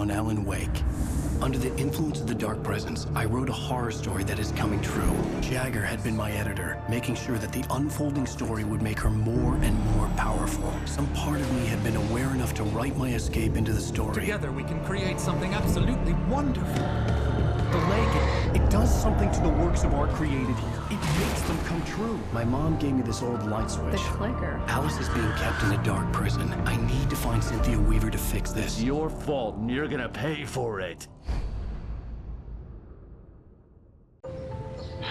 on Alan Wake. Under the influence of the dark presence, I wrote a horror story that is coming true. Jagger had been my editor, making sure that the unfolding story would make her more and more powerful. Some part of me had been aware enough to write my escape into the story. Together we can create something absolutely wonderful. The leg, it does something to the works of art created here. It makes them come true. My mom gave me this old light switch. The clicker. Alice is being kept in a dark prison. I need to find Cynthia Weaver to fix this. It's your fault, and you're gonna pay for it.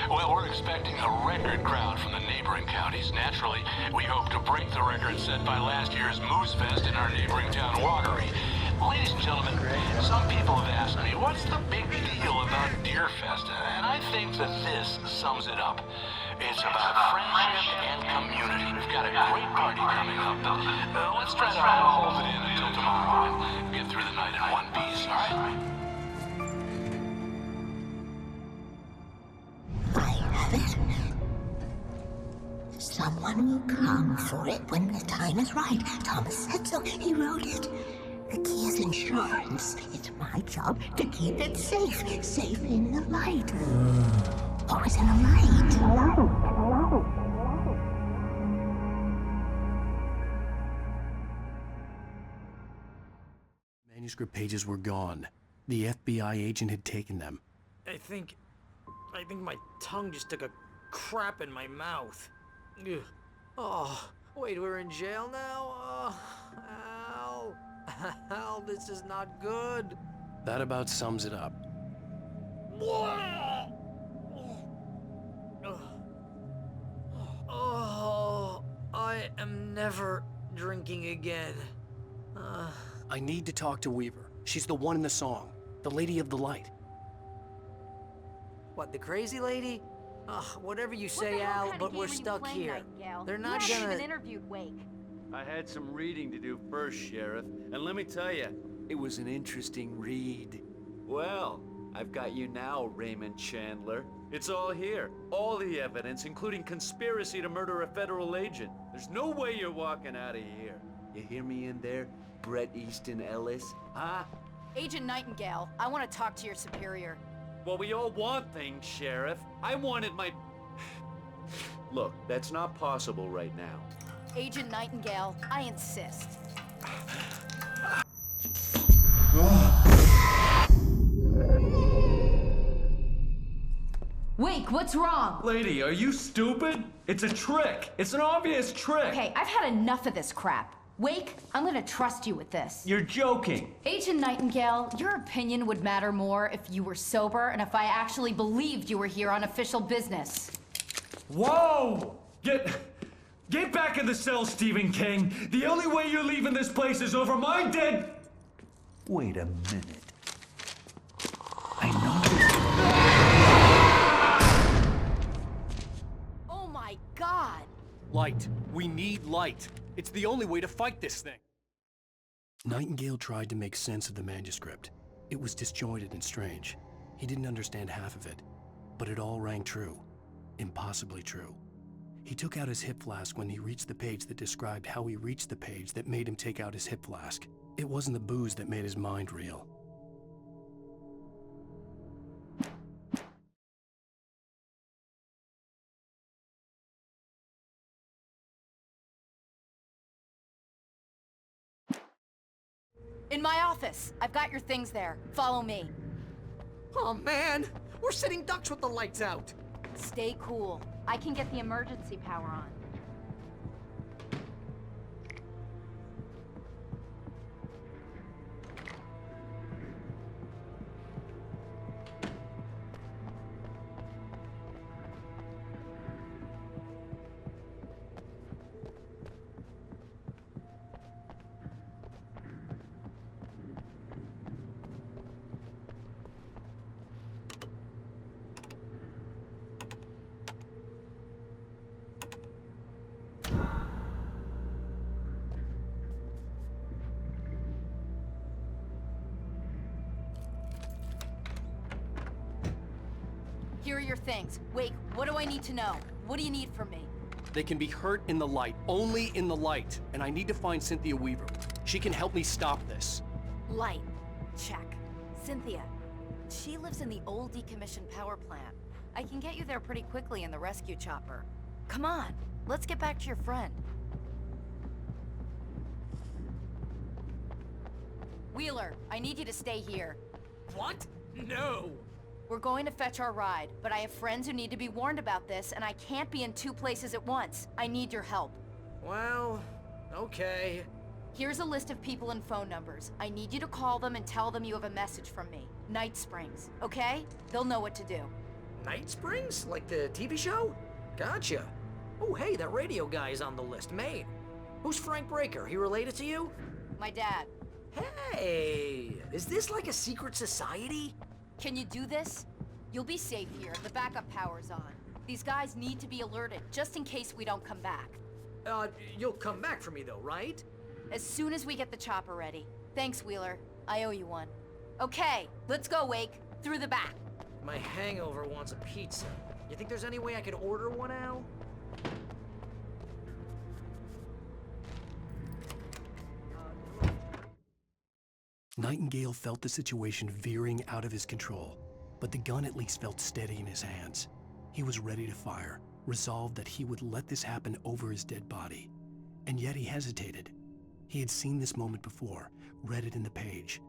Well, we're expecting a record crowd from the neighboring counties. Naturally, we hope to break the record set by last year's Moose Fest in our neighboring town, Watery. Ladies and gentlemen, some people have asked me, what's the big deal about Deer Fest? And I think that this sums it up. It's about friendship and community. We've got a great party coming up. Let's try to hold it in until tomorrow and get through the night in one piece, all right? I have it. Someone will come for it when the time is right. Thomas said so. He wrote it. The key is insurance. It's my job to keep it safe. Safe in the light. Always in the light. Manuscript pages were gone. The FBI agent had taken them. I think my tongue just took a crap in my mouth. Ugh. Oh, wait, we're in jail now? Oh, Al. Al, this is not good. That about sums it up. Oh, I am never drinking again. I need to talk to Weaver. She's the one in the song. The Lady of the Light. What, the crazy lady? Ugh, whatever you say, Al, but we're stuck here. They're not You haven't gonna... even interviewed Wake. I had some reading to do first, Sheriff, and let me tell you, it was an interesting read. Well, I've got you now, Raymond Chandler. It's all here. All the evidence, including conspiracy to murder a federal agent. There's no way you're walking out of here. You hear me in there, Bret Easton Ellis? Huh? Agent Nightingale, I want to talk to your superior. Well, we all want things, Sheriff. I wanted my... Look, that's not possible right now. Agent Nightingale, I insist. Wake, what's wrong? Lady, are you stupid? It's a trick. It's an obvious trick. Okay, I've had enough of this crap. Wake, I'm gonna trust you with this. You're joking. Agent Nightingale, your opinion would matter more if you were sober and if I actually believed you were here on official business. Whoa! Get back in the cell, Stephen King. The only way you're leaving this place is over my dead... Wait a minute. I know... Oh my God! Light. We need light. It's the only way to fight this thing. Nightingale tried to make sense of the manuscript. It was disjointed and strange. He didn't understand half of it, but it all rang true. Impossibly true. He took out his hip flask when he reached the page that described how he reached the page that made him take out his hip flask. It wasn't the booze that made his mind reel. In my office. I've got your things there. Follow me. Oh, man! We're sitting ducks with the lights out! Stay cool. I can get the emergency power on. Here are your things. Wait, what do I need to know? What do you need from me? They can be hurt in the light, only in the light. And I need to find Cynthia Weaver. She can help me stop this. Light. Check. Cynthia. She lives in the old decommissioned power plant. I can get you there pretty quickly in the rescue chopper. Come on, let's get back to your friend. Wheeler, I need you to stay here. What? No! We're going to fetch our ride, but I have friends who need to be warned about this, and I can't be in 2 places at once. I need your help. Well, okay. Here's a list of people and phone numbers. I need you to call them and tell them you have a message from me. Night Springs, okay? They'll know what to do. Night Springs? Like the TV show? Gotcha. Oh, hey, that radio guy is on the list, Maine. Who's Frank Breaker? He related to you? My dad. Hey, is this like a secret society? Can you do this? You'll be safe here. The backup power's on. These guys need to be alerted, just in case we don't come back. You'll come back for me though, right? As soon as we get the chopper ready. Thanks, Wheeler. I owe you one. Okay, let's go, Wake. Through the back. My hangover wants a pizza. You think there's any way I could order one, Al? Nightingale felt the situation veering out of his control, but the gun at least felt steady in his hands. He was ready to fire, resolved that he would let this happen over his dead body. And yet he hesitated. He had seen this moment before, read it in the page.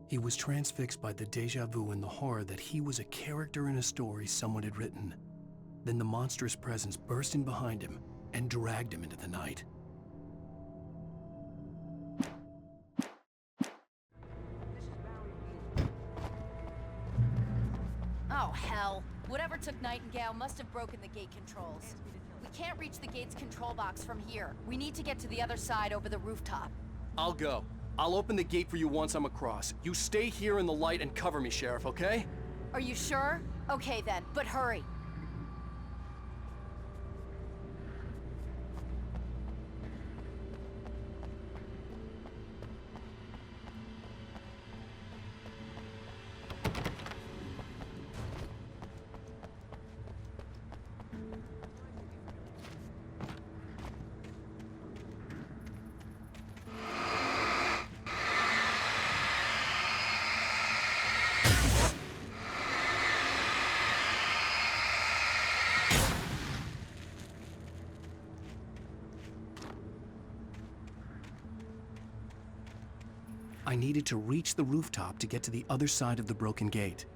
He was transfixed by the déjà vu and the horror that he was a character in a story someone had written. Then the monstrous presence burst in behind him and dragged him into the night. Oh, hell. Whatever took Nightingale must have broken the gate controls. We can't reach the gate's control box from here. We need to get to the other side over the rooftop. I'll go. I'll open the gate for you once I'm across. You stay here in the light and cover me, Sheriff, okay? Are you sure? Okay then, but hurry. I needed to reach the rooftop to get to the other side of the broken gate.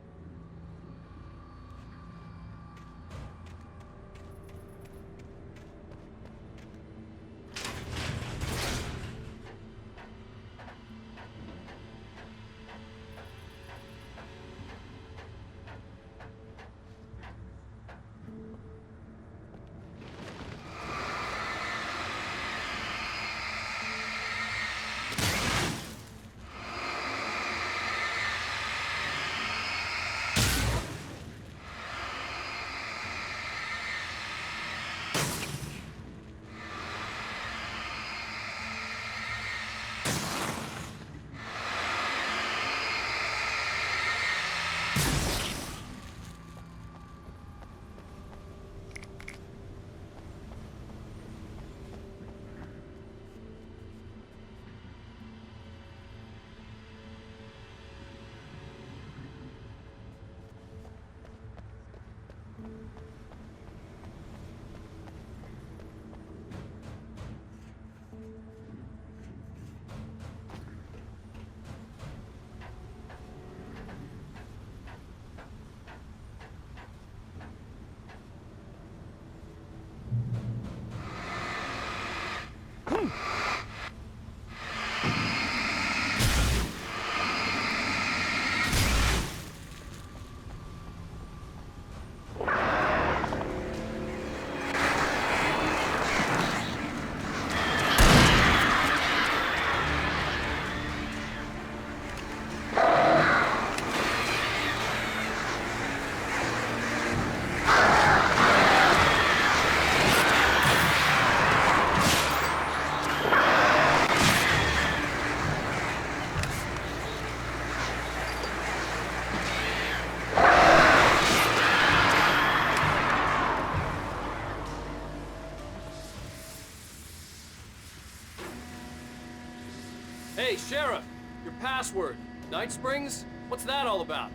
Hey, Sheriff! Your password. Night Springs? What's that all about?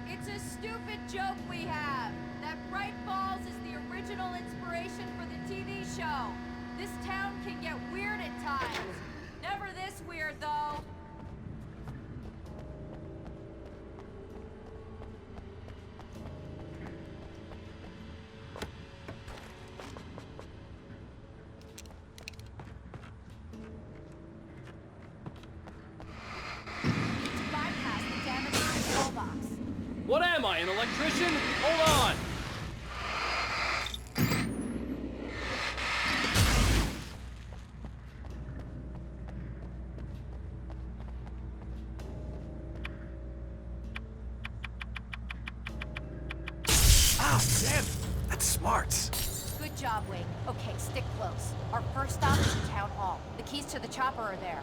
It's a stupid joke we have. That Braight-Fålls is the original inspiration for the TV show. This town can get weird at times. Never this weird, though. Bypass the damaged control box. What am I, an electrician? Hold on! Ah, damn! That's smart. Good job, Wake. Okay, stick close. Our first stop is the town hall. The keys to the chopper are there.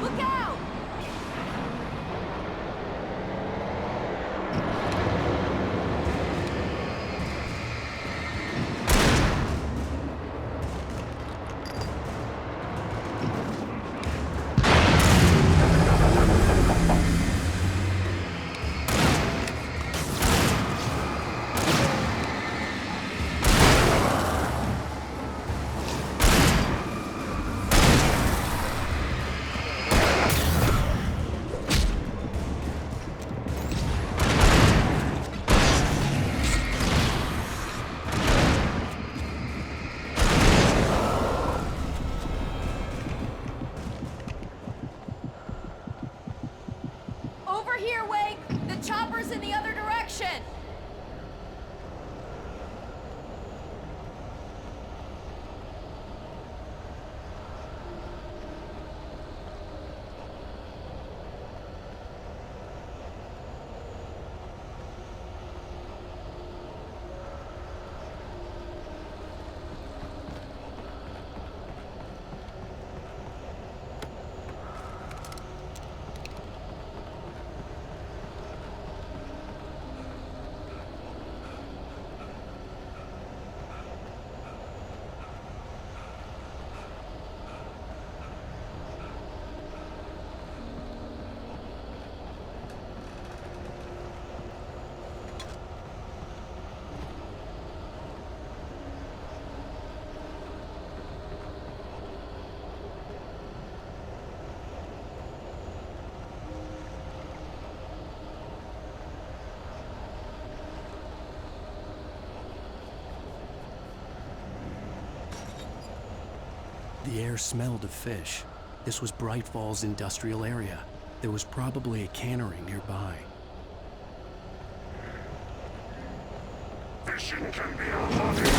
Look out! Over here, Wake! The chopper's in the other direction! The air smelled of fish. This was Braight-Fålls industrial area. There was probably a cannery nearby. Fishing can be a hobby.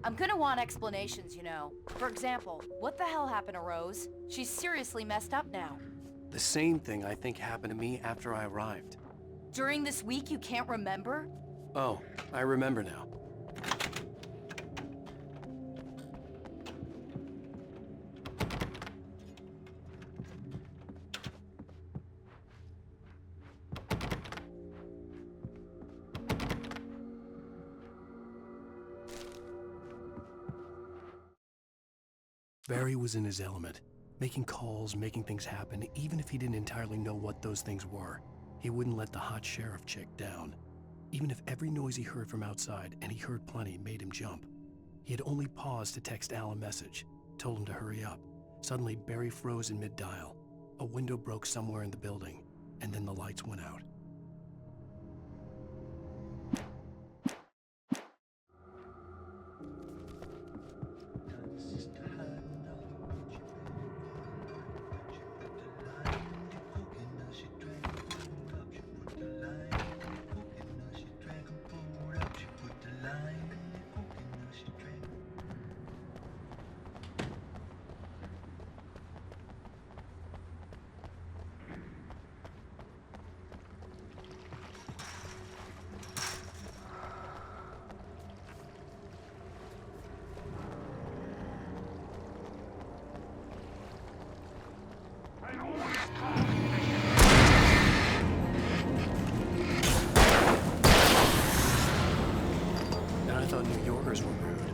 I'm gonna want explanations, you know. For example, what the hell happened to Rose? She's seriously messed up now. The same thing I think happened to me after I arrived. During this week, you can't remember? Oh, I remember now. Barry was in his element, making calls, making things happen, even if he didn't entirely know what those things were. He wouldn't let the hot sheriff chick down. Even if every noise he heard from outside, and he heard plenty, made him jump. He had only paused to text Al a message, told him to hurry up. Suddenly, Barry froze in mid-dial. A window broke somewhere in the building, and then the lights went out. I thought New Yorkers were rude.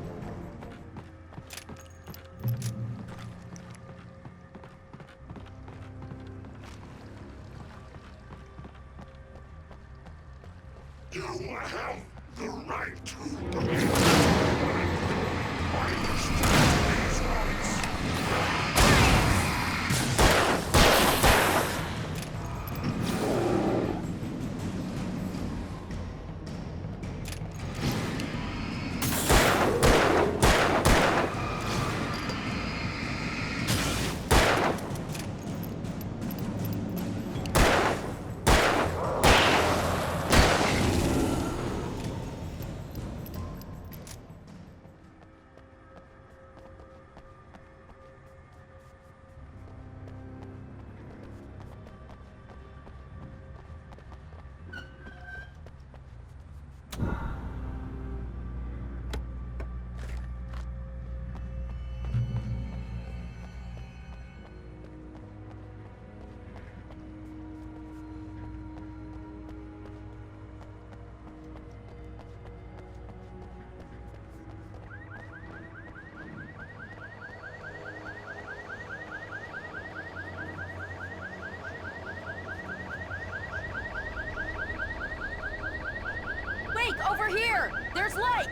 You have the right to Over here! There's light!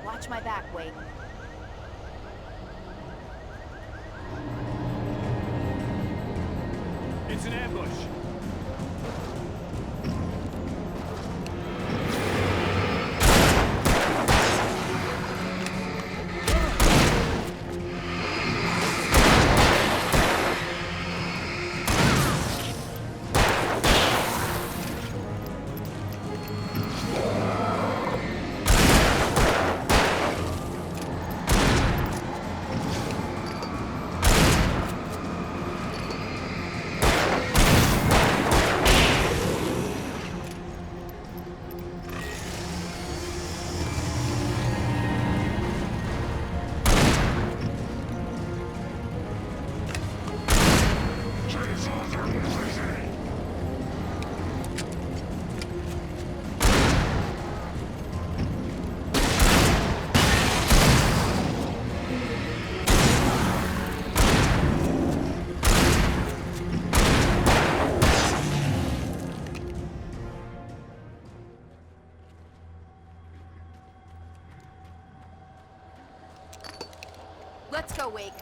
Watch my back, Wake. It's an ambush. Let's go, Wake.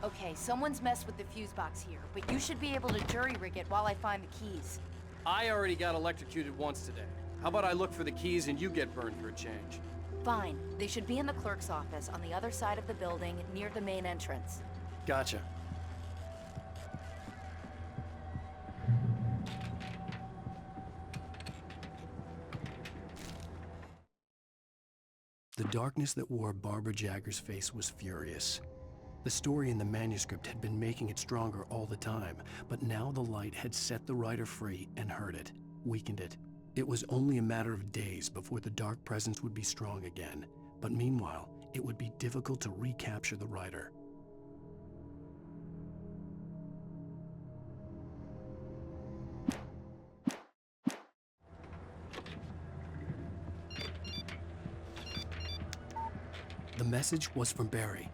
Okay, someone's messed with the fuse box here, but you should be able to jury-rig it while I find the keys. I already got electrocuted once today. How about I look for the keys and you get burned for a change? Fine. They should be in the clerk's office on the other side of the building, near the main entrance. Gotcha. The darkness that wore Barbara Jagger's face was furious. The story in the manuscript had been making it stronger all the time, but now the light had set the writer free and hurt it, weakened it. It was only a matter of days before the dark presence would be strong again, but meanwhile, it would be difficult to recapture the writer. The message was from Barry.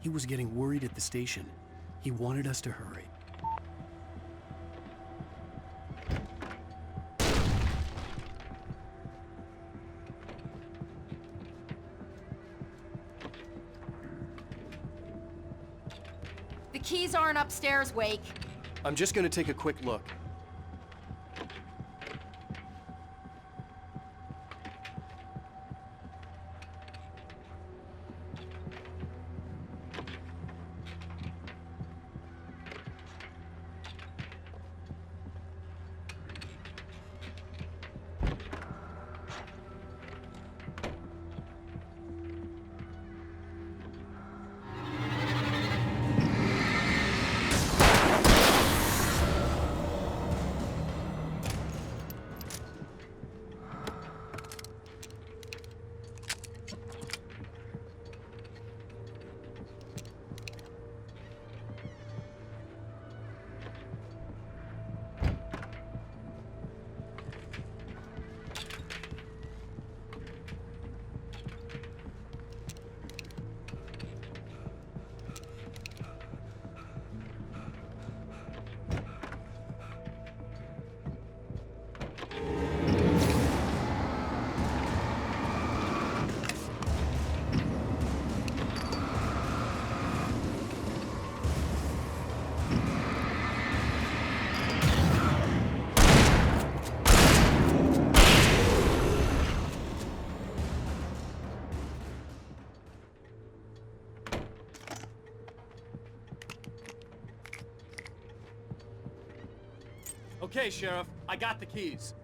He was getting worried at the station. He wanted us to hurry. The keys aren't upstairs, Wake. I'm just gonna take a quick look. Okay, Sheriff, I got the keys.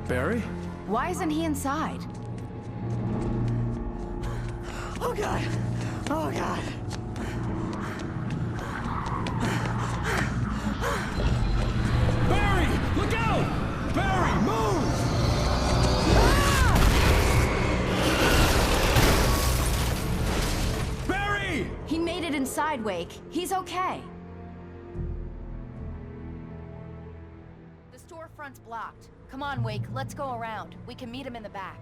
Barry? Why isn't he inside? Oh god! Oh god! Barry! Look out! Barry, move! Barry! He made it inside, Wake. He's okay. The storefront's blocked. Come on, Wake, let's go around. We can meet him in the back.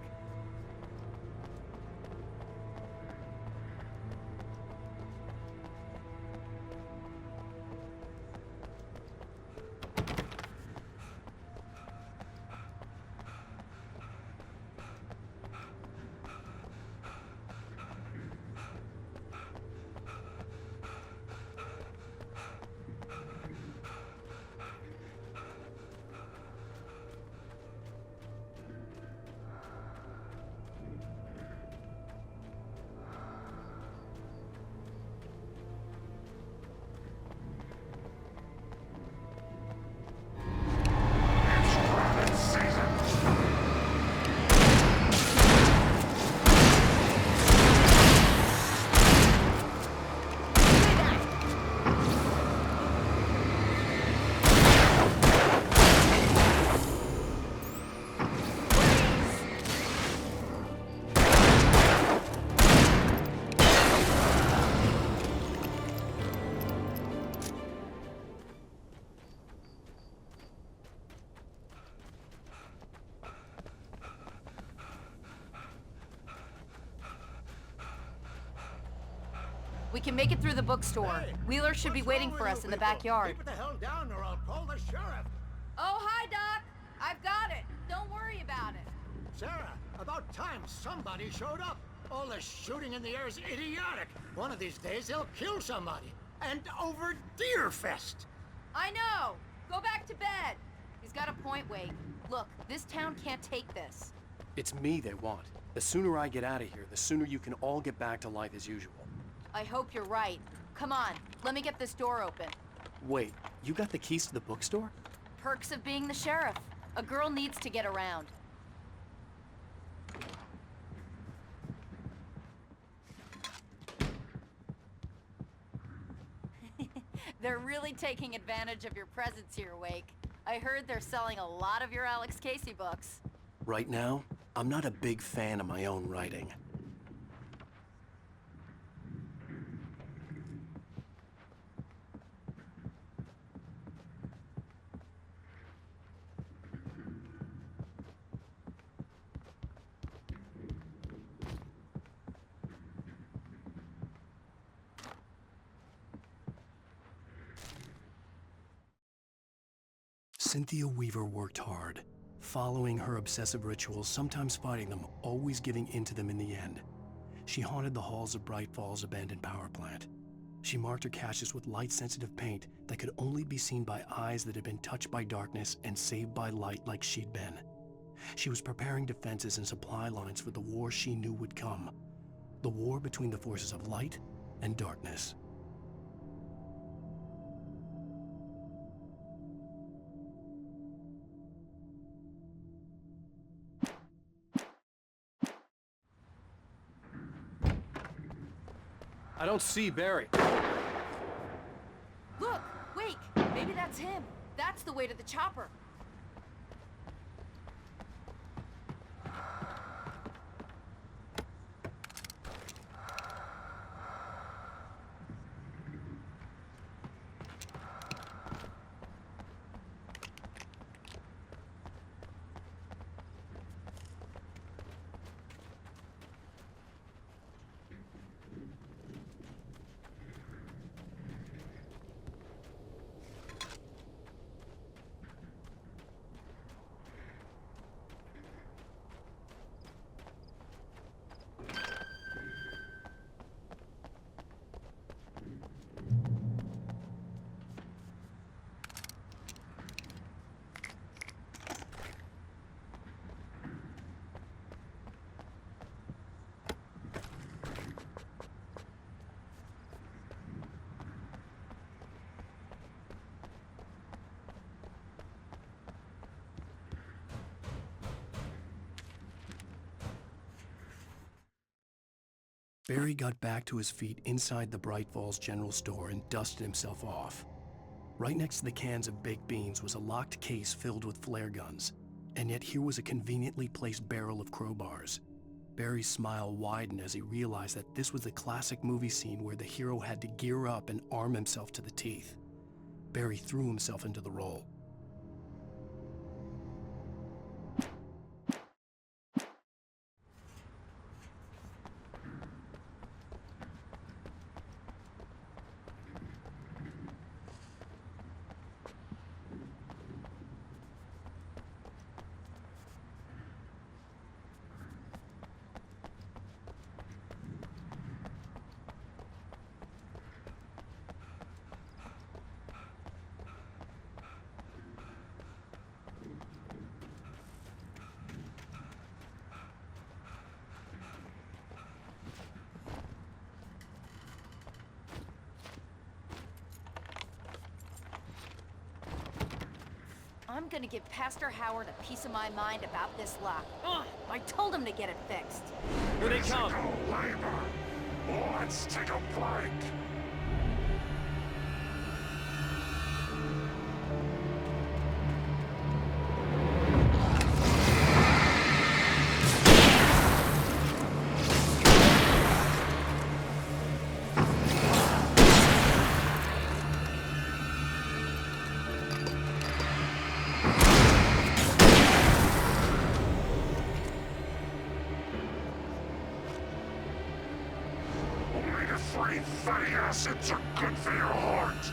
We can make it through the bookstore. Wheeler should be waiting for us in the backyard. Keep the hell down or I'll call the sheriff. Oh, hi, Doc. I've got it. Don't worry about it. Sarah, about time somebody showed up. All this shooting in the air is idiotic. One of these days they'll kill somebody. And over Deerfest. I know. Go back to bed. He's got a point, Wade. Look, this town can't take this. It's me they want. The sooner I get out of here, the sooner you can all get back to life as usual. I hope you're right. Come on, let me get this door open. Wait, you got the keys to the bookstore? Perks of being the sheriff. A girl needs to get around. They're really taking advantage of your presence here, Wake. I heard they're selling a lot of your Alex Casey books. Right now, I'm not a big fan of my own writing. Cynthia Weaver worked hard, following her obsessive rituals, sometimes fighting them, always giving in to them in the end. She haunted the halls of Braight-Fall's abandoned power plant. She marked her caches with light-sensitive paint that could only be seen by eyes that had been touched by darkness and saved by light like she'd been. She was preparing defenses and supply lines for the war she knew would come. The war between the forces of light and darkness. I don't see Barry. Look, Wake, maybe that's him. That's the way to the chopper. Barry got back to his feet inside the Braight-Fall's general store and dusted himself off. Right next to the cans of baked beans was a locked case filled with flare guns, and yet here was a conveniently placed barrel of crowbars. Barry's smile widened as he realized that this was the classic movie scene where the hero had to gear up and arm himself to the teeth. Barry threw himself into the role. I'm gonna give Pastor Howard a piece of my mind about this lock. Ugh, I told him to get it fixed. Here they come. Physical labor. Let's take a break. Free fatty acids are good for your heart.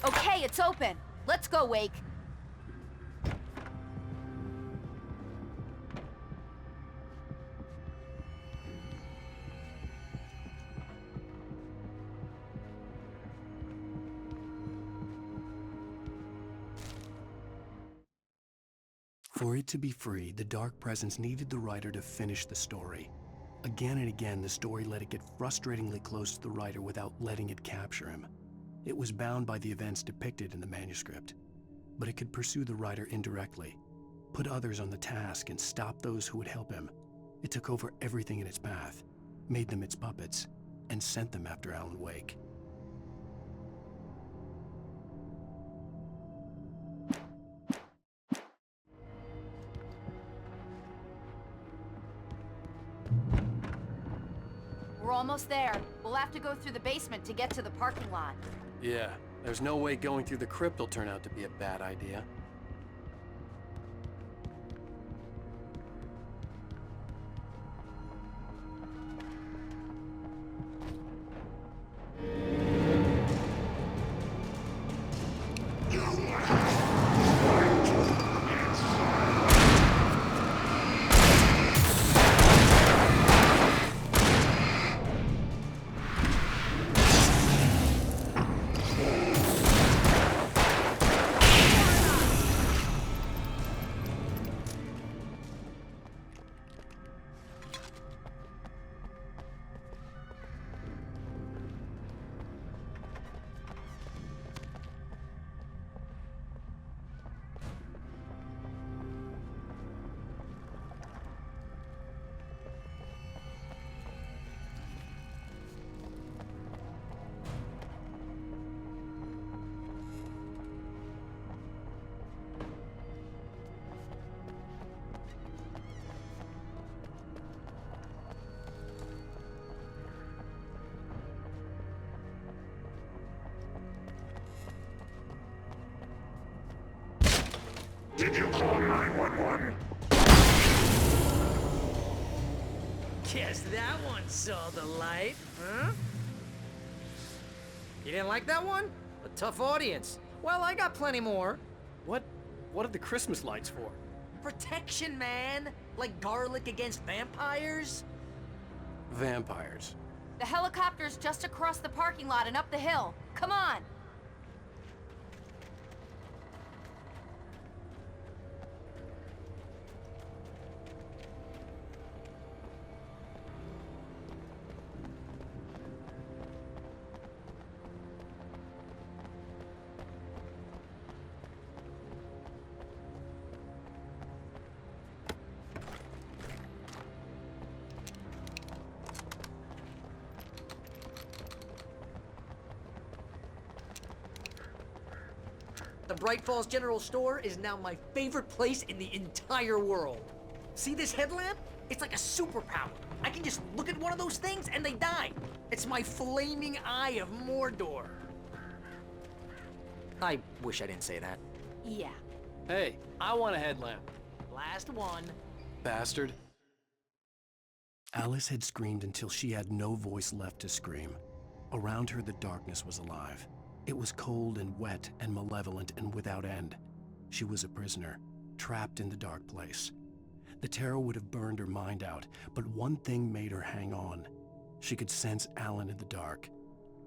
Okay, it's open. Let's go, Wake. For it to be free, the Dark Presence needed the writer to finish the story. Again and again, the story let it get frustratingly close to the writer without letting it capture him. It was bound by the events depicted in the manuscript, but it could pursue the writer indirectly, put others on the task, and stop those who would help him. It took over everything in its path, made them its puppets, and sent them after Alan Wake. We're almost there. We'll have to go through the basement to get to the parking lot. Yeah, there's no way going through the crypt will turn out to be a bad idea. Did you call 911? Guess that one saw the light, huh? You didn't like that one? A tough audience. Well, I got plenty more. What are the Christmas lights for? Protection, man! Like garlic against vampires? Vampires. The helicopter's just across the parking lot and up the hill. Come on! The Braight-Fall's General Store is now my favorite place in the entire world. See this headlamp? It's like a superpower. I can just look at one of those things and they die. It's my flaming eye of Mordor. I wish I didn't say that. Yeah. Hey, I want a headlamp. Last one. Bastard. Alice had screamed until she had no voice left to scream. Around her, the darkness was alive. It was cold and wet and malevolent and without end. She was a prisoner, trapped in the dark place. The terror would have burned her mind out, but one thing made her hang on. She could sense Alan in the dark.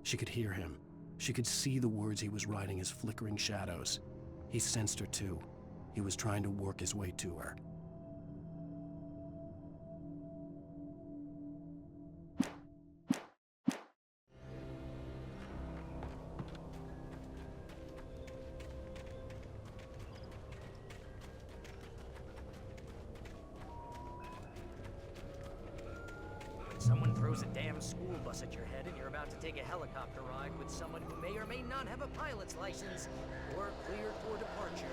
She could hear him. She could see the words he was writing as flickering shadows. He sensed her too. He was trying to work his way to her. Someone throws a damn school bus at your head and you're about to take a helicopter ride with someone who may or may not have a pilot's license or cleared for departure.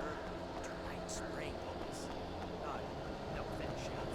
Tonight's rainbows. No offense, Chef.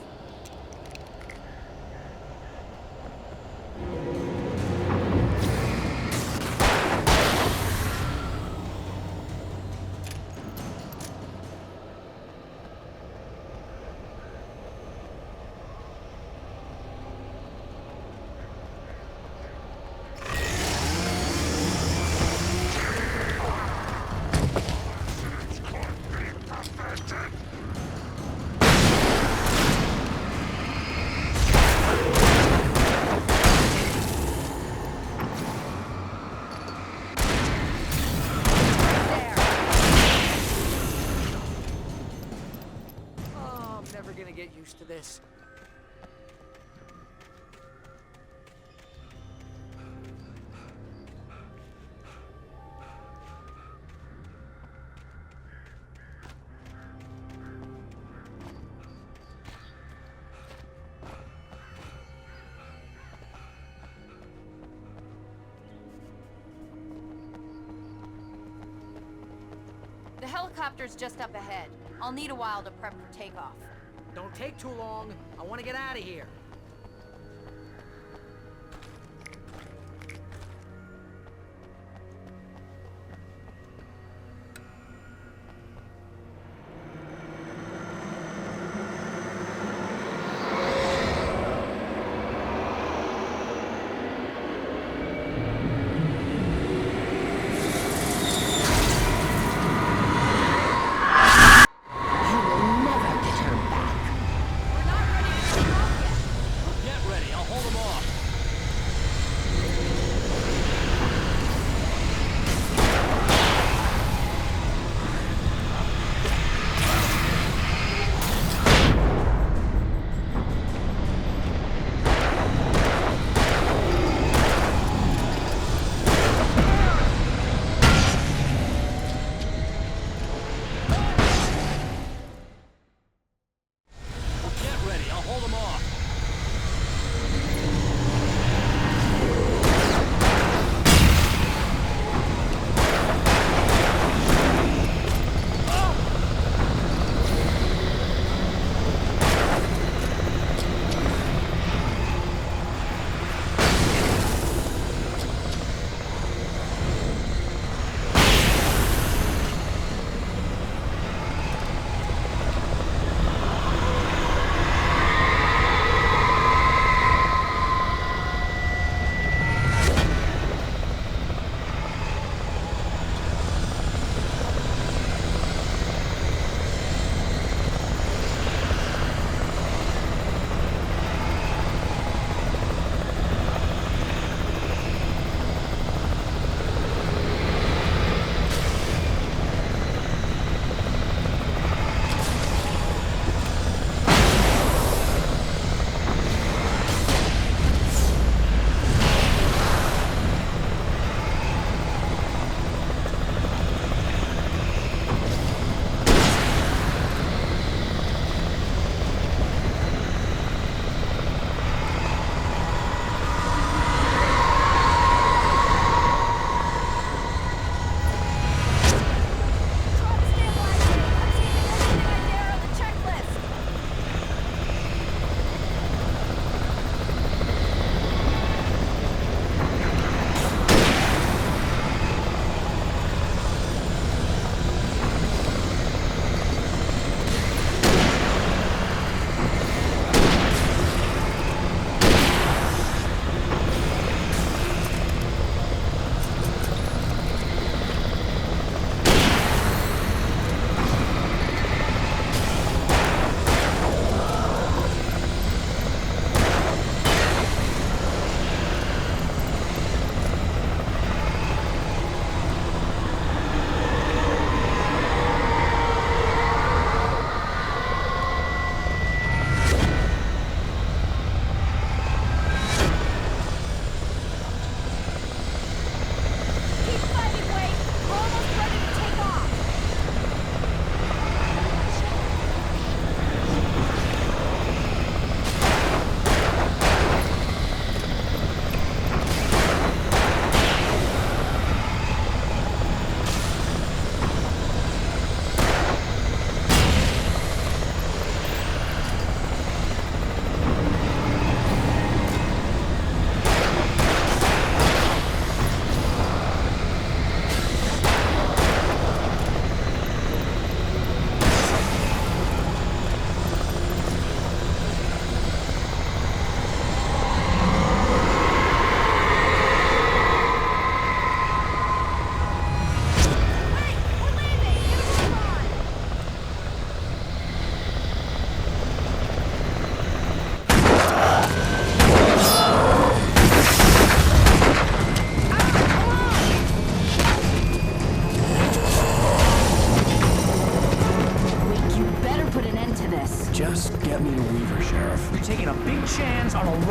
Get used to this. The helicopter's just up ahead. I'll need a while to prep for takeoff. Don't take too long. I want to get out of here.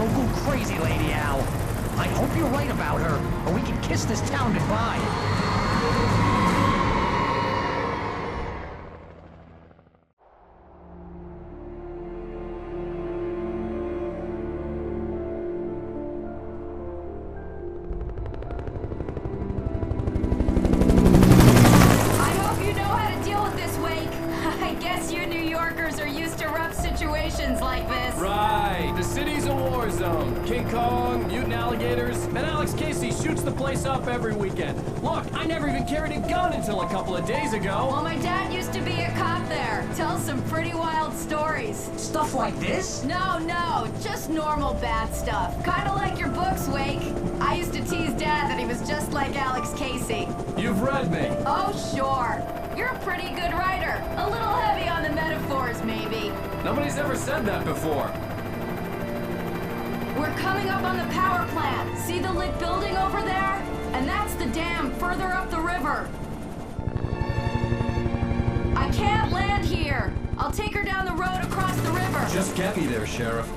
Don't go crazy, Lady Al. I hope you're right about her, or we can kiss this town goodbye. Like this. Right, the city's a war zone. King Kong, mutant alligators, and Alex Casey shoots the place up every weekend. Look, I never even carried a gun until a couple of days ago. Well, my dad used to be a cop there. Tells some pretty wild stories. Stuff like this? No, just normal bad stuff. Kinda like your books, Wake. I used to tease Dad that he was just like Alex Casey. You've read me. Oh, sure. You're a pretty good writer. A little heavy on the metaphors, maybe. Nobody's ever said that before. We're coming up on the power plant. See the lit building over there? And that's the dam further up the river. I can't land here. I'll take her down the road across the river. Just get me there, Sheriff.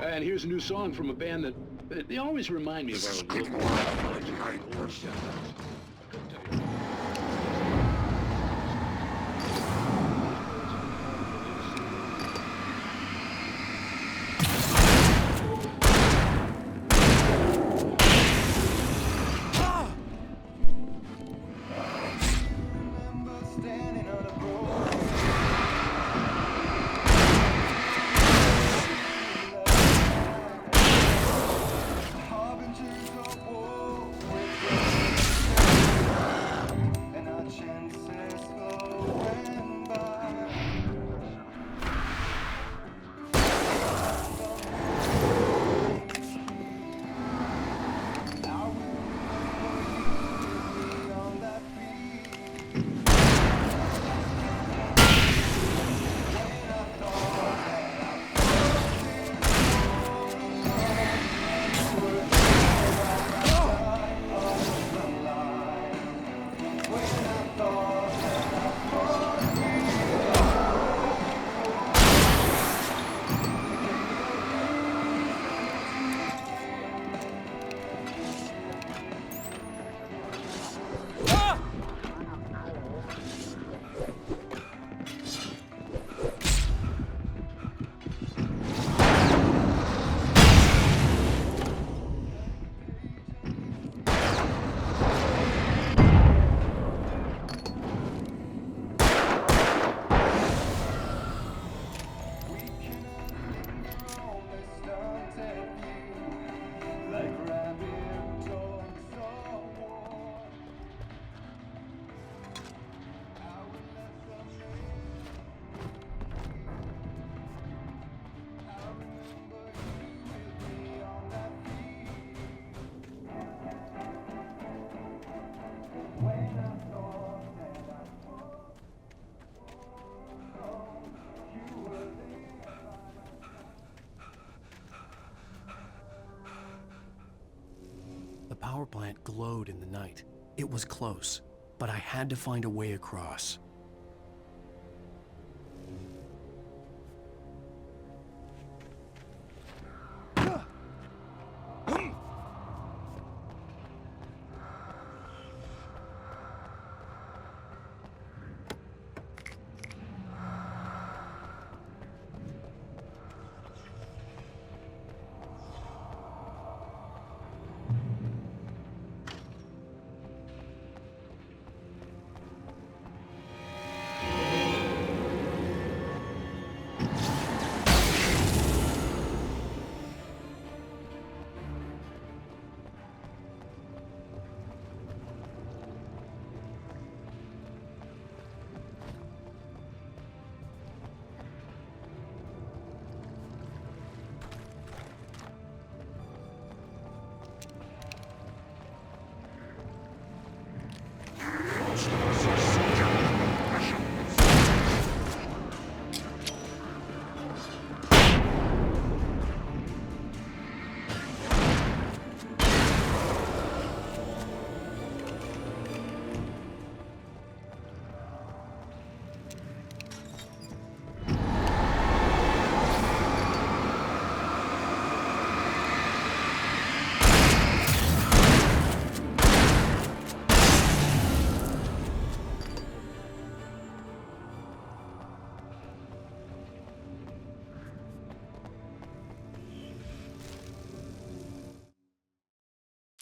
And here's a new song from a band that they always remind me of our local. The power plant glowed in the night. It was close, but I had to find a way across.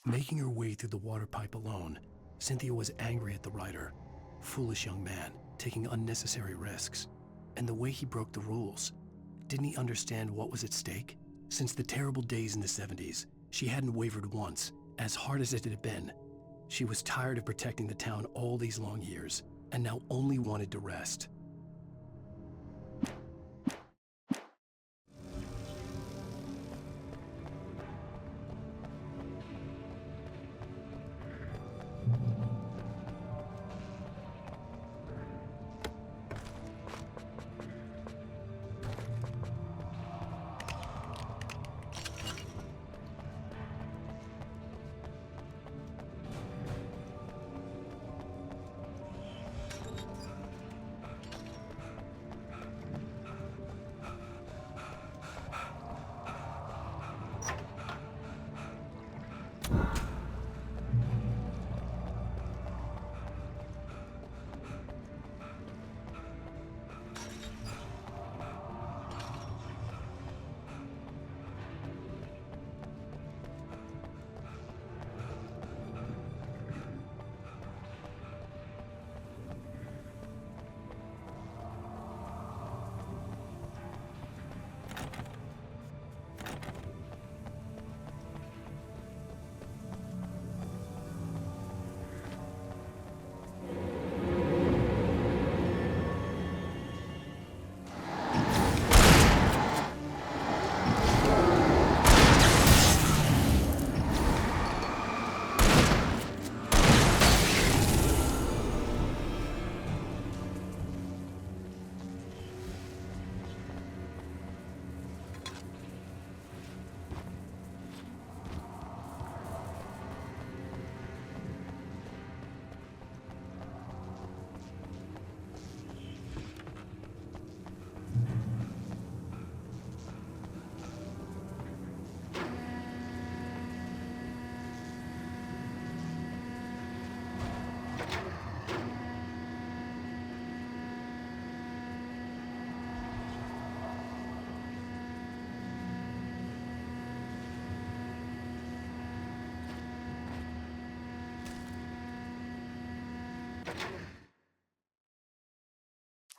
Making her way through the water pipe alone, Cynthia was angry at the writer. Foolish young man, taking unnecessary risks. And the way he broke the rules. Didn't he understand what was at stake? Since the terrible days in the 70s, she hadn't wavered once, as hard as it had been. She was tired of protecting the town all these long years, and now only wanted to rest.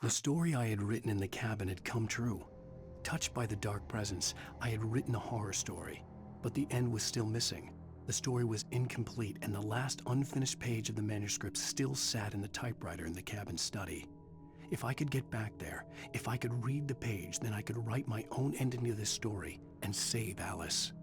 The story I had written in the cabin had come true. Touched by the dark presence, I had written a horror story, but the end was still missing. The story was incomplete, and the last unfinished page of the manuscript still sat in the typewriter in the cabin study. If I could get back there, if I could read the page, then I could write my own ending to this story and save Alice.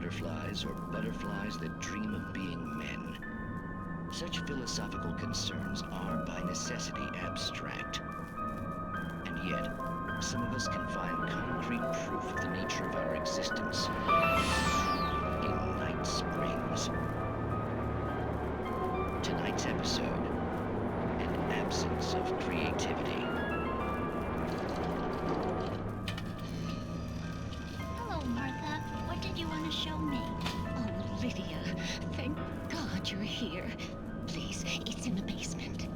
butterflies or butterflies that dream of being men. Such philosophical concerns are by necessity abstract. And yet, some of us can find concrete proof of the nature of our existence in Night Springs. Tonight's episode, an absence of creativity. Hello, Martha. What did you want to show me? Oh, Lydia. Thank God you're here. Please, it's in the basement.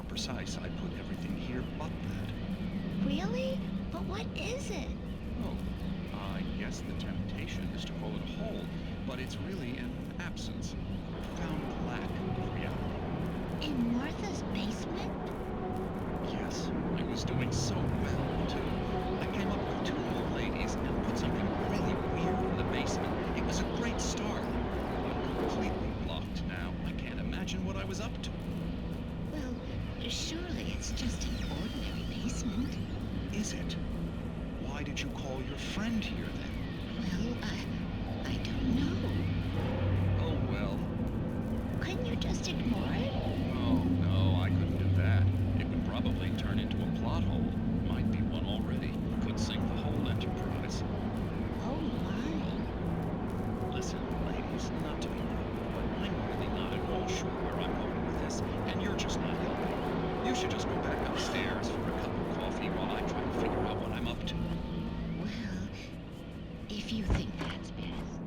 Precise, But what is it? Oh, I guess the temptation is to call it a hole, but it's really an absence, a profound lack of reality. In Martha's basement? Yes, I was doing so well, too. I came up with two old ladies and put something really weird in the basement. It was a great start. I'm completely blocked now. I can't imagine what I was up to. Well, surely it's just an ordinary basement. Is it? Why did you call your friend here, then? Well, I don't know. Oh, well. Couldn't you just ignore it? Oh, no, I couldn't do that. It would probably turn into a plot hole. Might be one already. Could sink the whole enterprise. Oh, my. Listen, ladies, not to be rude, but I'm really not at all sure where I'm going with this, and you're just not helping. You should just go back upstairs for a cup of coffee while I try to figure out what I'm up to. Well, if you think that's best.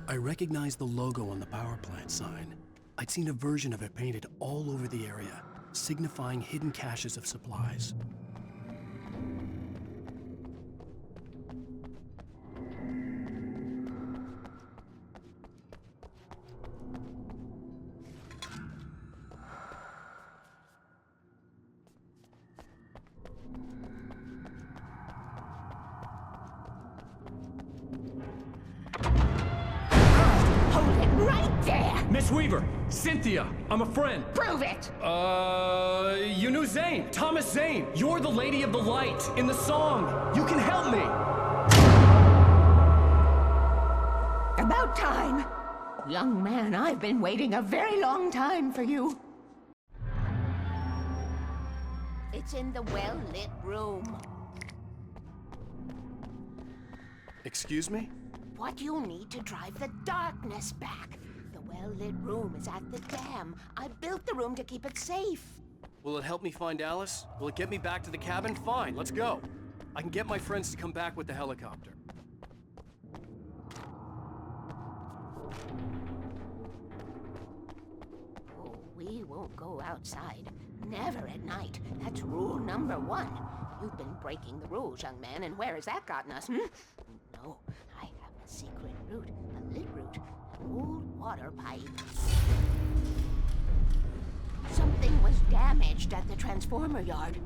I recognized the logo on the power plant sign. I'd seen a version of it painted all over the area, signifying hidden caches of supplies. Miss Weaver! Cynthia! I'm a friend! Prove it! You knew Zane! Thomas Zane! You're the Lady of the Light in the song! You can help me! About time! Young man, I've been waiting a very long time for you. It's in the well-lit room. Excuse me? What you need to drive the darkness back. The well-lit room is at the dam. I built the room to keep it safe. Will it help me find Alice? Will it get me back to the cabin? Fine, let's go. I can get my friends to come back with the helicopter. Oh, we won't go outside. Never at night. That's rule number 1. You've been breaking the rules, young man, and where has that gotten us, No, I have a secret route, a lit route, an old water pipe. Something was damaged at the transformer yard.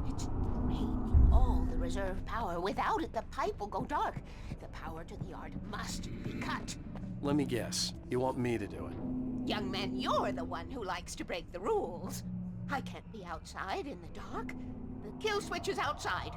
It's draining all the reserve power. Without it, the pipe will go dark. The power to the yard must be cut. Let me guess. You want me to do it? Young man, you're the one who likes to break the rules. I can't be outside in the dark. The kill switch is outside.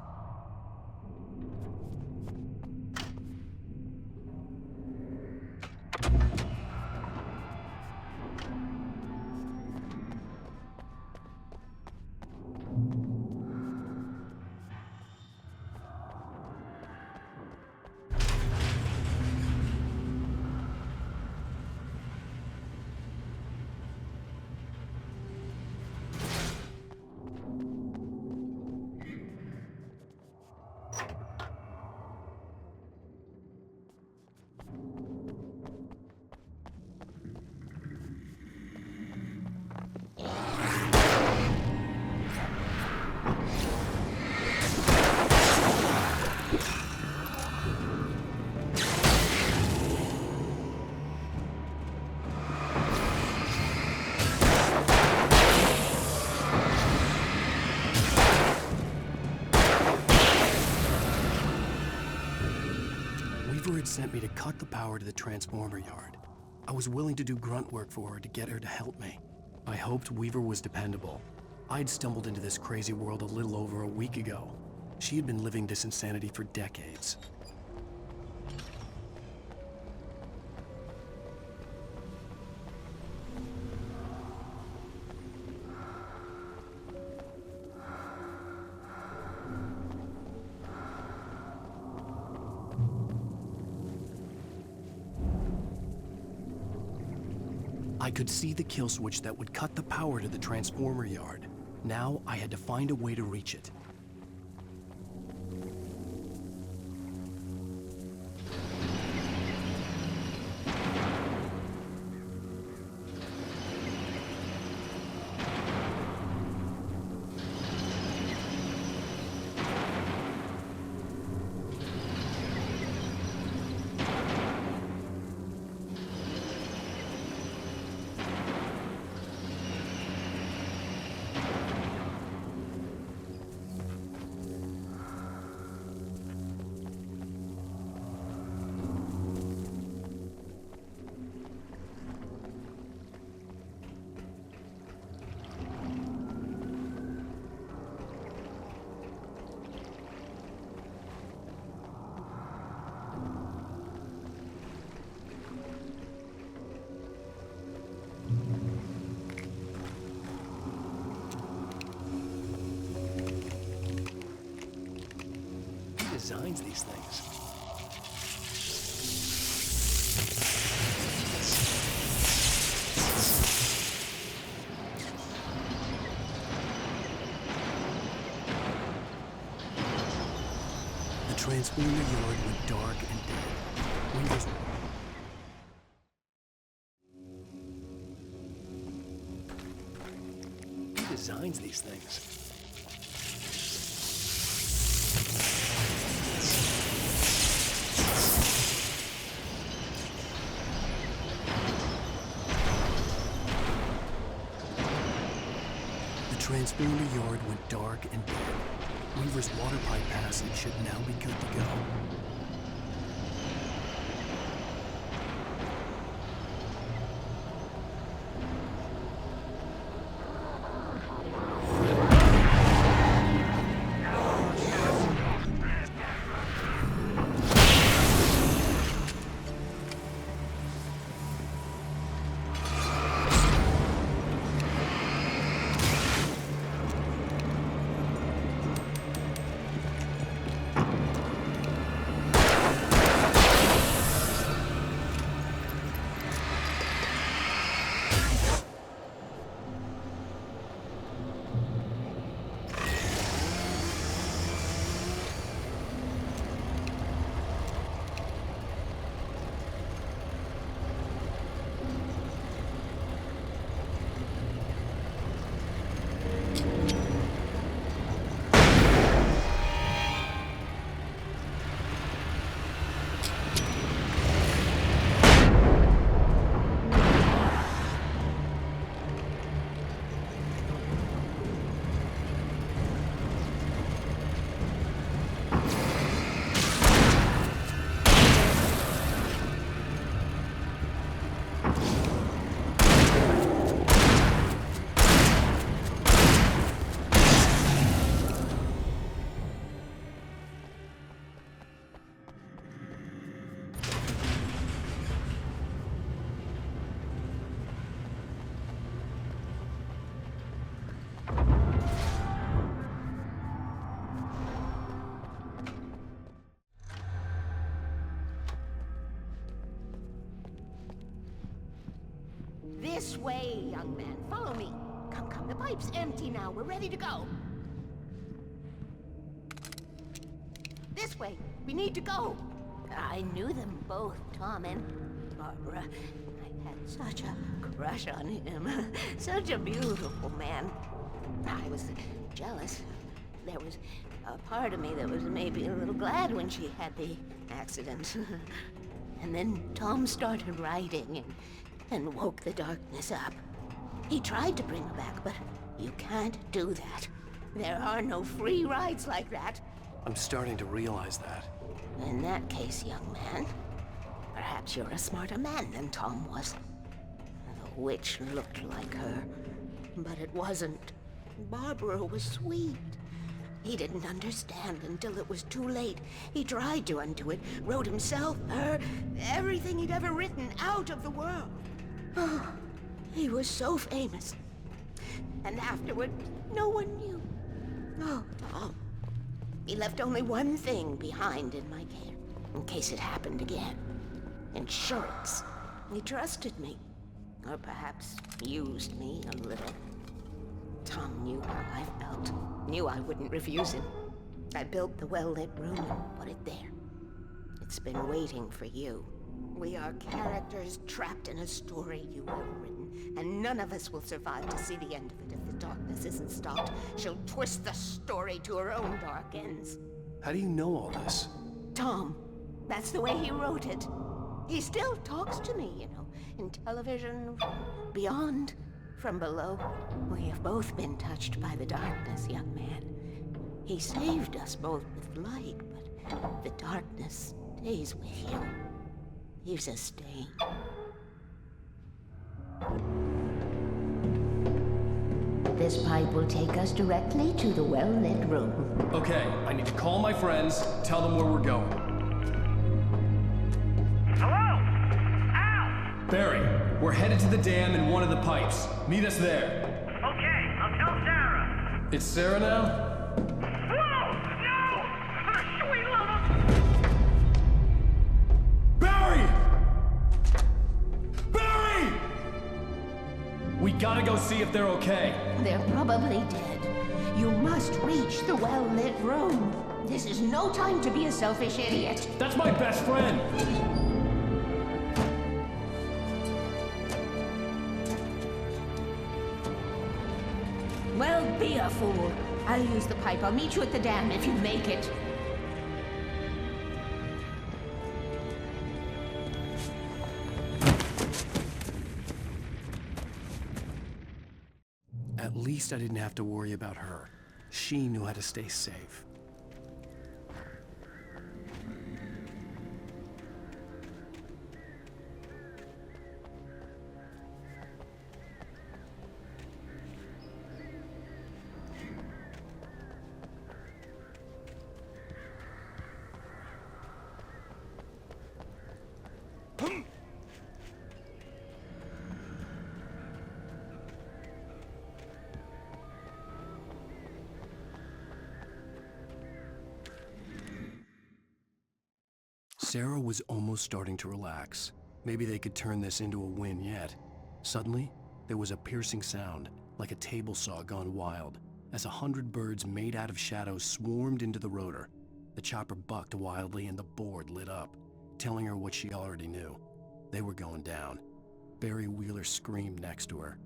Had sent me to cut the power to the transformer yard. I was willing to do grunt work for her to get her to help me. I hoped Weaver was dependable. I'd stumbled into this crazy world a little over a week ago. She had been living this insanity for decades. I could see the kill switch that would cut the power to the transformer yard. Now I had to find a way to reach it. Designs these things. The transformer yard went dark and dead. Windows. designs these things. The transponder yard went dark and dead. Weaver's water pipe passage should now be good to go. This way, young man. Follow me. Come, come. The pipe's empty now. We're ready to go. This way. We need to go. I knew them both, Tom and Barbara. I had such a crush on him. Such a beautiful man. I was jealous. There was a part of me that was maybe a little glad when she had the accident. And then Tom started writing and woke the darkness up. He tried to bring her back, but you can't do that. There are no free rides like that. I'm starting to realize that. In that case, young man, perhaps you're a smarter man than Tom was. The witch looked like her, but it wasn't. Barbara was sweet. He didn't understand until it was too late. He tried to undo it, wrote himself, her, everything he'd ever written out of the world. Oh, he was so famous. And afterward, no one knew. Oh, Tom. He left only one thing behind in my care, in case it happened again. Insurance. He trusted me. Or perhaps used me a little. Tom knew how I felt. Knew I wouldn't refuse him. I built the well-lit room and put it there. It's been waiting for you. We are characters trapped in a story you have written, and none of us will survive to see the end of it if the darkness isn't stopped. She'll twist the story to her own dark ends. How do you know all this? Tom, that's the way he wrote it. He still talks to me, you know, in television, beyond, from below. We have both been touched by the darkness, young man. He saved us both with light, but the darkness stays with you. Leaves a stain. This pipe will take us directly to the well-lit room. Okay, I need to call my friends, tell them where we're going. Hello? Al! Barry, we're headed to the dam in one of the pipes. Meet us there. Okay, I'll tell Sarah. It's Sarah now? Whoa! No! Sweet love! Barry! Barry! We gotta go see if they're okay. They're probably dead. You must reach the well-lit room. This is no time to be a selfish idiot. That's my best friend! Well Be a fool. I'll use the pipe. I'll meet you at the dam if you make it. At least I didn't have to worry about her. She knew how to stay safe. Sarah was almost starting to relax. Maybe they could turn this into a win yet. Suddenly, there was a piercing sound, like a table saw gone wild, as 100 birds made out of shadows swarmed into the rotor. The chopper bucked wildly and the board lit up, telling her what she already knew. They were going down. Barry Wheeler screamed next to her.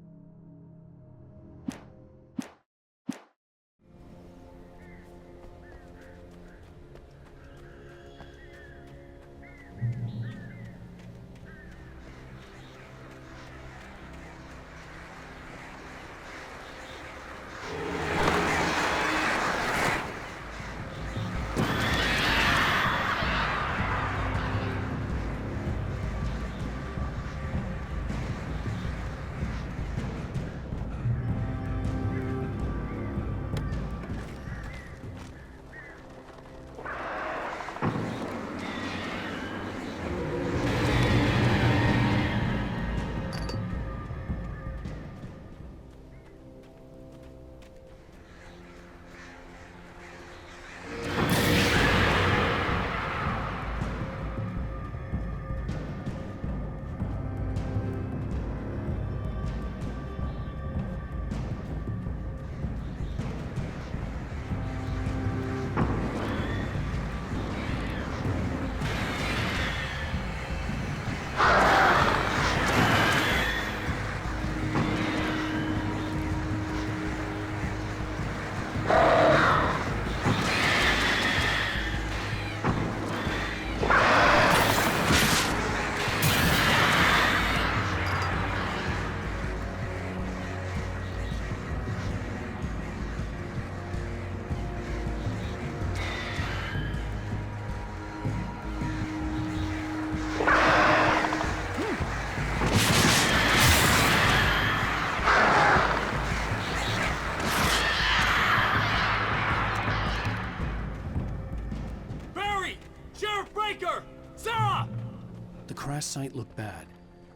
The crash site looked bad,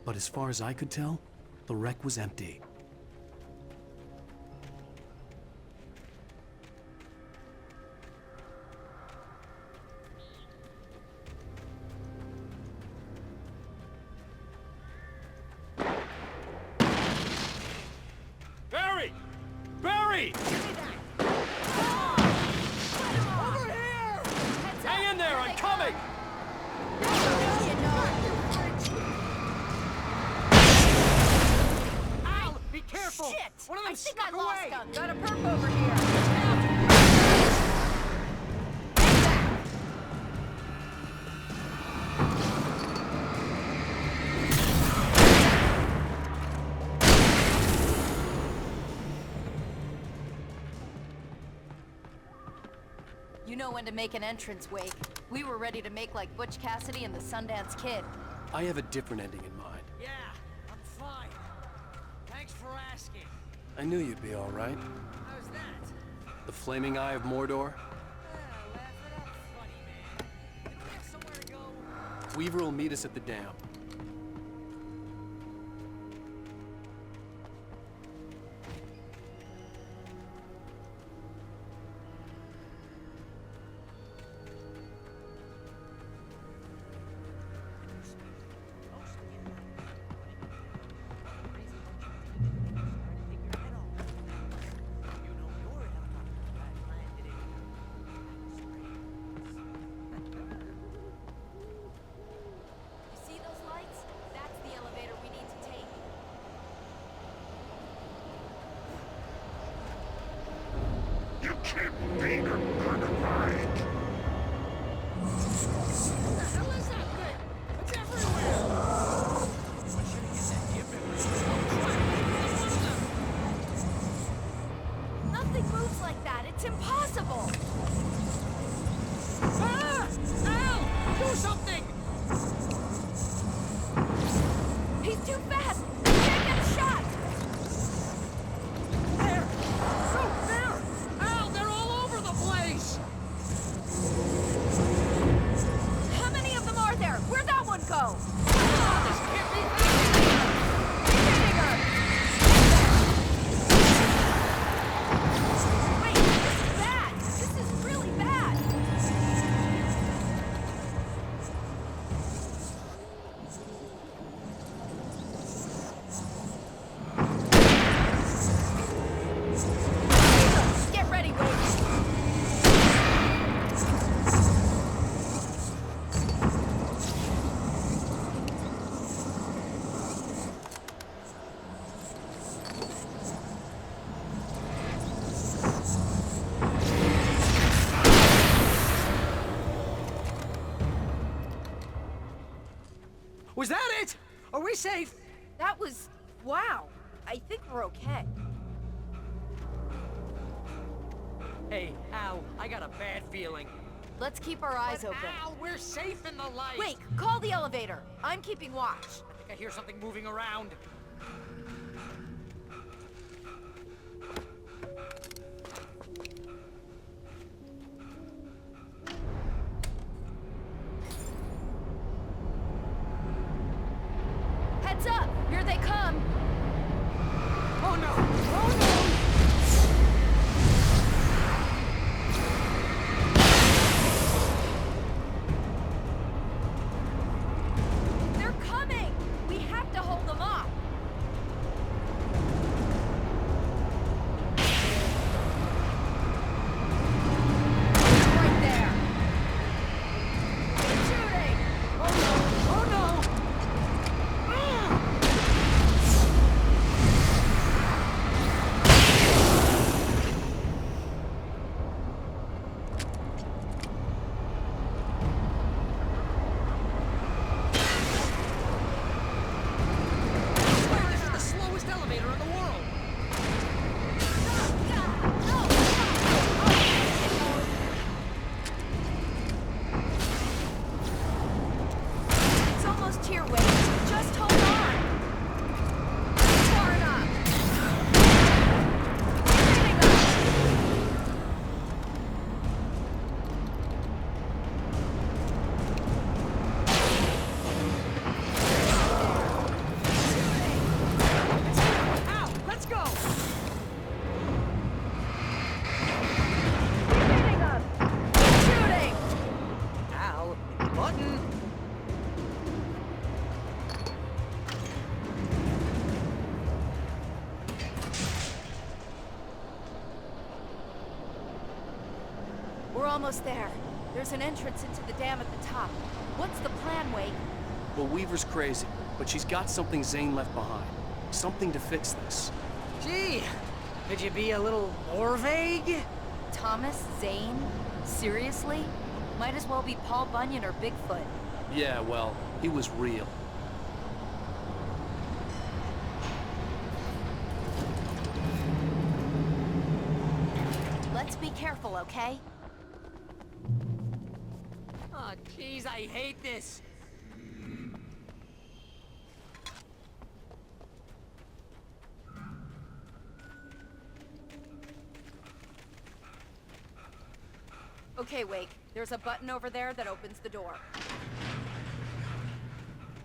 but as far as I could tell, the wreck was empty. Barry! Barry! Over here! Hang in there, I'm coming! Ow! Be careful! Shit! One of them I think snuck I lost away! them. Got a perp over here. You know when to make an entrance, Wake. We were ready to make like Butch Cassidy and the Sundance Kid. I have a different ending in mind. Yeah, I'm fine. Thanks for asking. I knew you'd be all right. How's that? The flaming eye of Mordor? Laugh it up, funny man. Did we have somewhere to go? Weaver will meet us at the dam. too fast! I can't get a shot! There! So there! Al, they're all over the place! How many of them are there? Where'd that one go? This can't be happening! Hitting her! Wait, this is bad! This is really bad! Get ready, Wade! Was that it? Are we safe? That was... wow. I think we're okay. Hey, Al, I got a bad feeling. Let's keep our eyes open. Al, we're safe in the light! Wait, call the elevator. I'm keeping watch. I think I hear something moving around. Heads up! Here they come! Oh no! Oh no! They're coming! We have to hold them off! Right there! They're shooting! Oh no! Oh no! This is the slowest elevator in the world! It's almost here, Wade. Just hold on! Far enough! Hitting us! Al, let's go! Hitting us! Shooting! Al, button! We're almost there. There's an entrance into the dam at the top. What's the plan, Wade? Well, Weaver's crazy, but she's got something Zane left behind. Something to fix this. Gee, could you be a little more vague? Thomas Zane? Seriously? Might as well be Paul Bunyan or Bigfoot. Yeah, well, he was real. Let's be careful, okay? Oh, jeez, I hate this. Okay, Wake. There's a button over there that opens the door.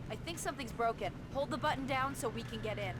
I think something's broken. Hold the button down so we can get in.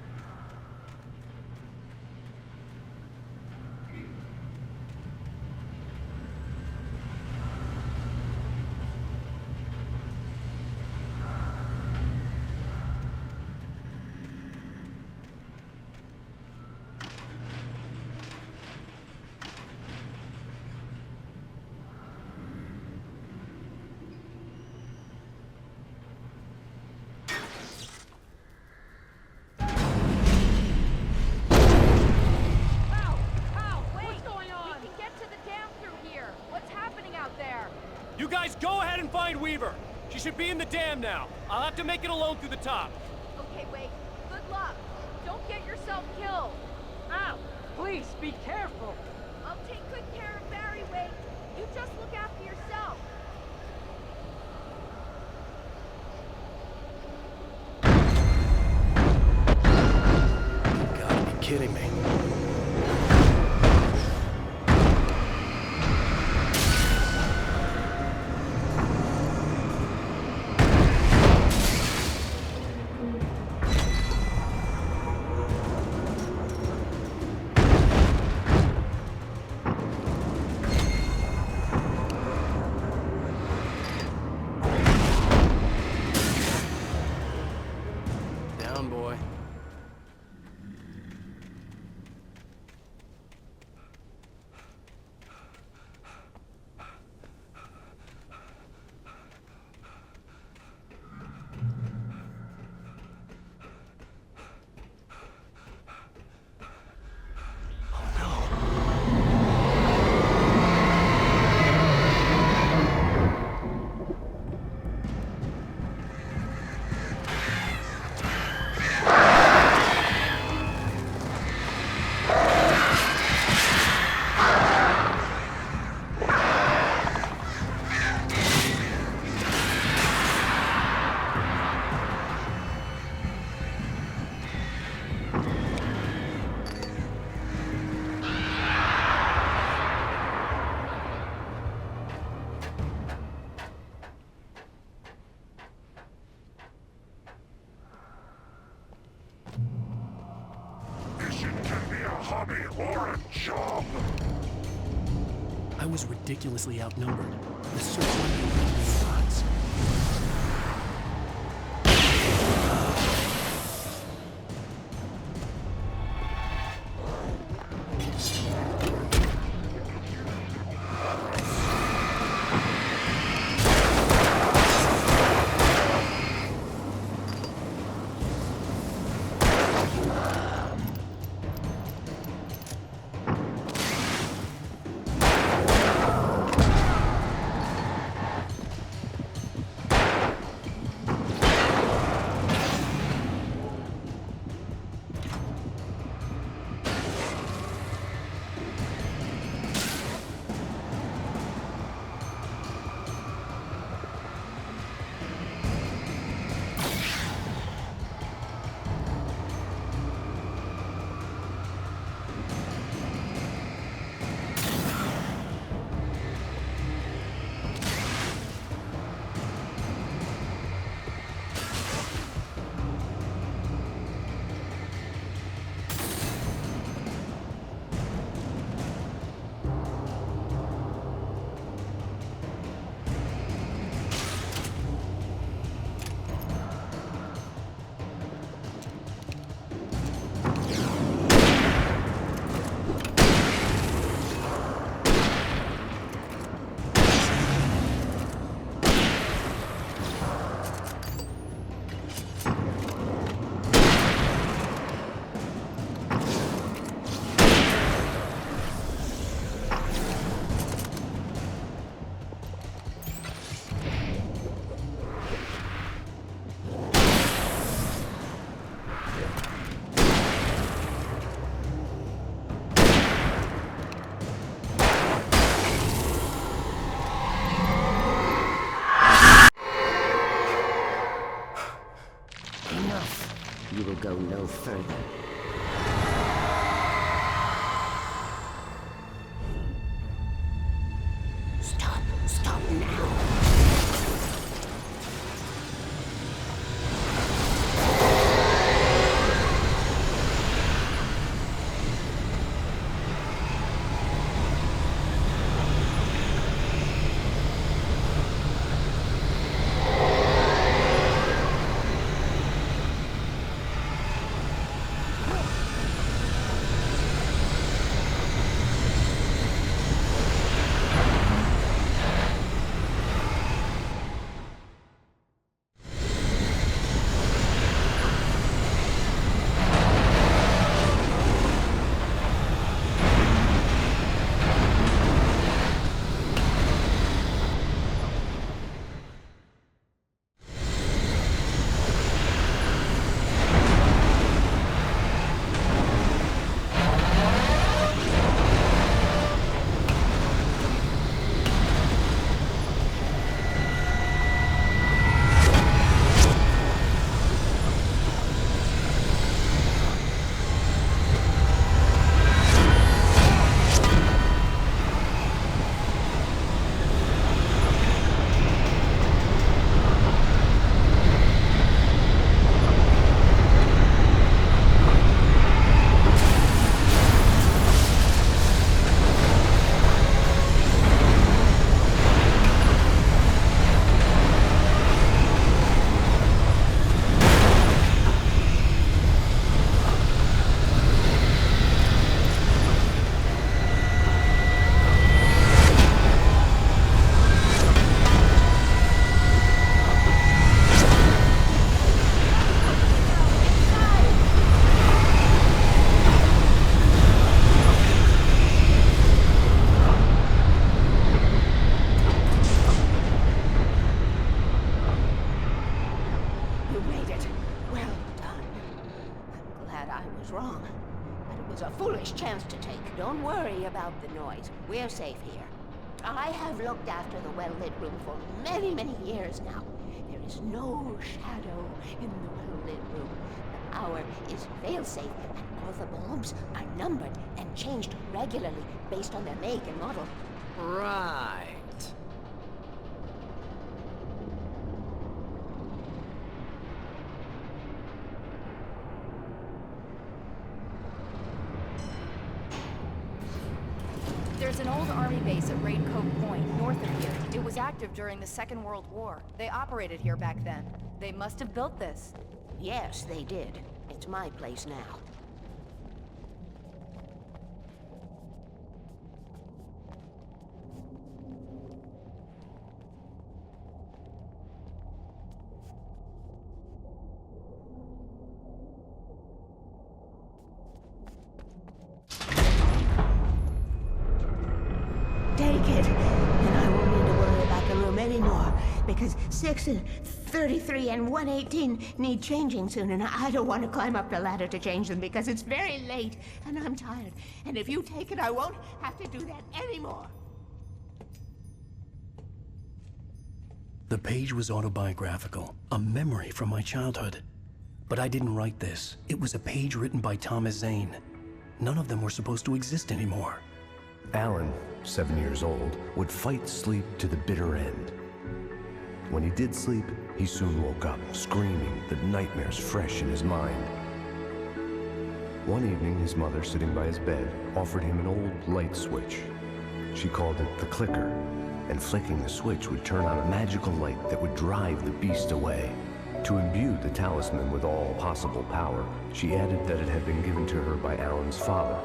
You guys go ahead and find Weaver. She should be in the dam now. I'll have to make it alone through the top. Okay, Wake. Good luck. Don't get yourself killed. Ow! Please, be careful. I'll take good care of Barry, Wake. You just look after yourself. down, boy. I was ridiculously outnumbered. The search went odds. You will go no further. Stop now. I was wrong. That it was a foolish chance to take. Don't worry about the noise. We're safe here. I have looked after the well-lit room for many, many years now. There is no shadow in the well-lit room. The hour is fail-safe, and all the bulbs are numbered and changed regularly based on their make and model. Right. There's an old army base at Raid Cove Point, north of here. It was active during the Second World War. They operated here back then. They must have built this. Yes, they did. It's my place now. Take it, and I won't need to worry about the room anymore, because 6 and 33 and 118 need changing soon, and I don't want to climb up the ladder to change them because it's very late, and I'm tired. And if you take it, I won't have to do that anymore. The page was autobiographical, a memory from my childhood. But I didn't write this. It was a page written by Thomas Zane. None of them were supposed to exist anymore. Alan, 7 years old, would fight sleep to the bitter end. When he did sleep, he soon woke up, screaming, the nightmares fresh in his mind. One evening, his mother, sitting by his bed, offered him an old light switch. She called it the clicker, and flicking the switch would turn on a magical light that would drive the beast away. To imbue the talisman with all possible power, she added that it had been given to her by Alan's father.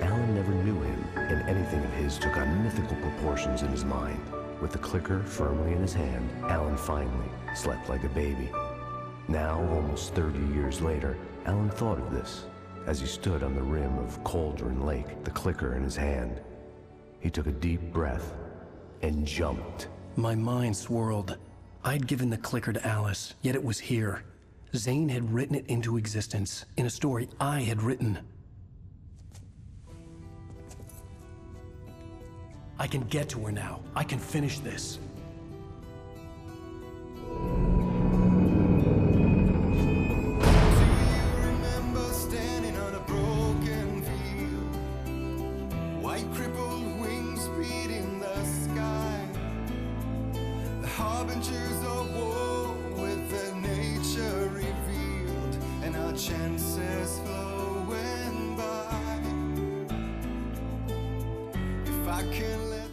Alan never knew him, and anything of his took on mythical proportions in his mind. With the clicker firmly in his hand, Alan finally slept like a baby. Now, almost 30 years later, Alan thought of this as he stood on the rim of Cauldron Lake, the clicker in his hand. He took a deep breath and jumped. My mind swirled. I'd given the clicker to Alice, yet it was here. Zane had written it into existence, in a story I had written. I can get to her now. I can finish this. Remember standing on a broken field, white crippled wings beating the sky, the harbingers of war with their nature revealed, and our chances flowing by. If I can let